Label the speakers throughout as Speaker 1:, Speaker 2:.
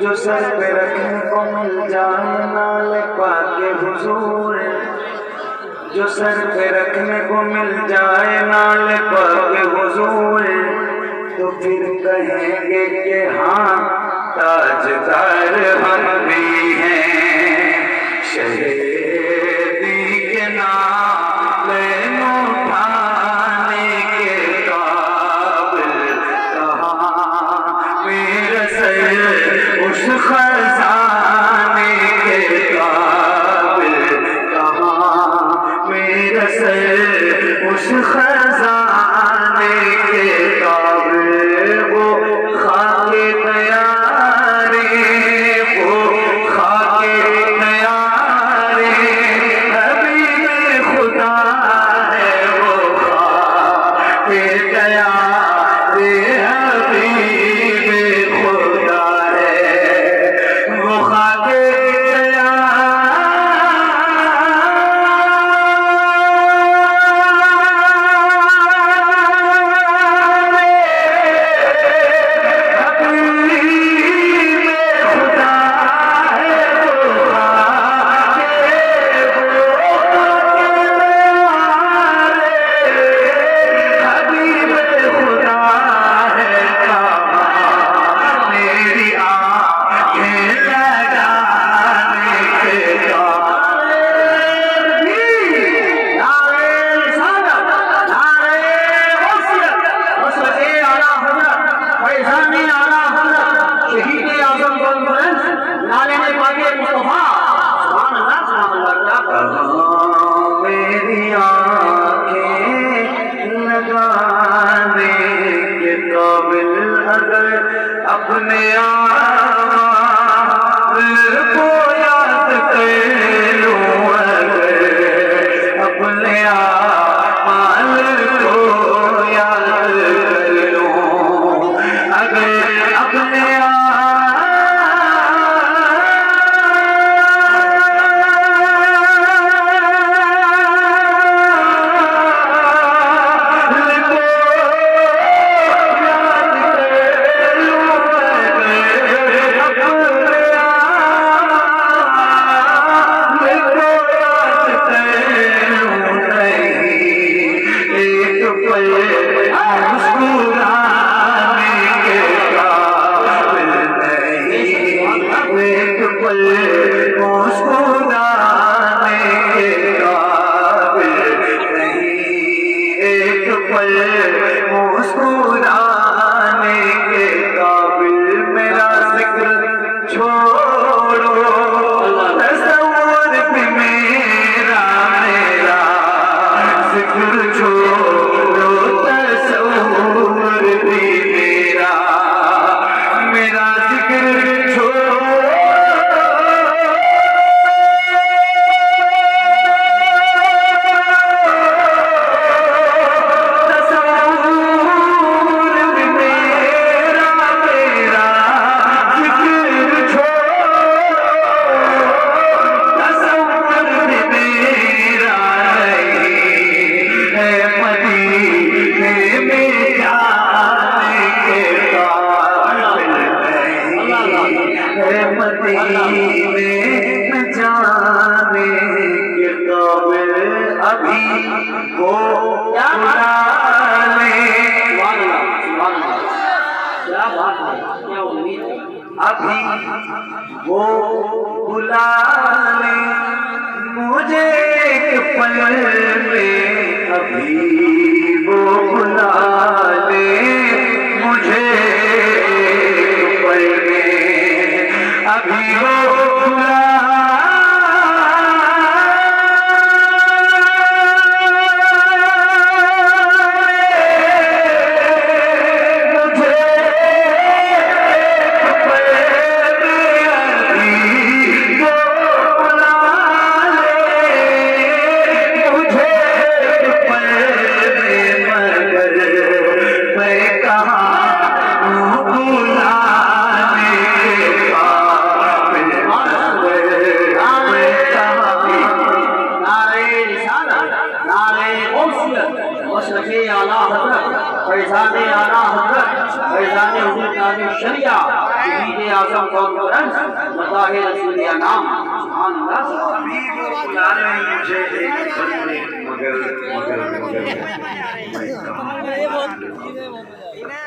Speaker 1: जो सर पे रखने को मिल जाए नाले पाके हुजूर, जो सर पे रखने को मिल जाए नाले पाके हुजूर, तो फिर कहेंगे कि हाँ ताजदार हम भी हैं। शहीदी के नाम उठाने के काबिल कहाँ मेरा सर, उस खजाने के काबिल कहाँ मेरा सर, उस खजाने के काबिल। वो खाके तैयारी, वो खाके तैयारी हबीबे खुदा है, वो खाके तैयारी हबीबे खुदा है, वो खाके मेरी आँखें लगाने के काबिल अगर अपने आप को याद कर लूं, अगर अपने आप को याद कर लूं, अगर अपने मुस्कुराने के काबिल मेरा जिक्र छोड़ो, तसव्वुर भी मेरा जिक्र छोड़ो, तसव्वुर भी मेरा जिक्र छोड़ो। जाने के काबिल अभी वो अभी वो बुला ले मुझे एक पल में, अभी वो बुला ले मुझे एक पल में, अभी वो बुला मैं
Speaker 2: आजम कौन तुरंत मदाहे रसूलिया नाम सुभान अल्लाह।
Speaker 1: अभी वो बुला रहे मुझे एक पल में, मगर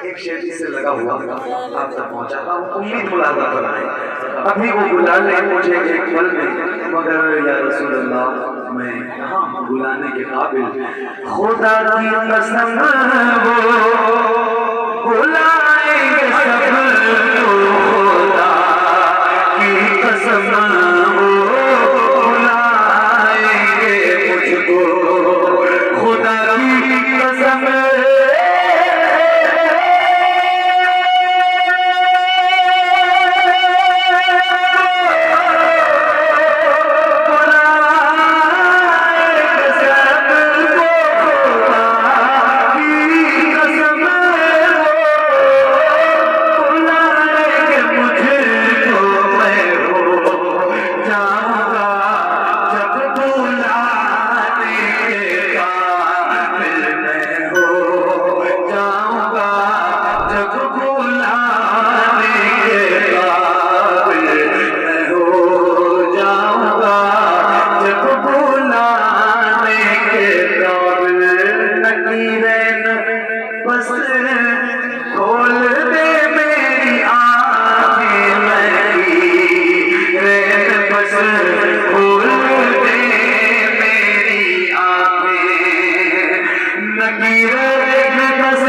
Speaker 1: एक शेर से लगा हुआ आप तक पहुंचाता हूँ, उम्मीद मुलाकात बनाए। अभी वो बुला ले मुझे एक पल में, मगर या रसूल अल्लाह मैं कहाँ बुलाने के काबिल। खुदा की कसम वो बुलाएंगे सबको, खुदा की कसम वो बुलाएंगे मुझको, खुदा की कसम खोल दे मेरी आँखें, बस खोल दे मेरी आँखें, नकीरन बस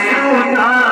Speaker 1: सुना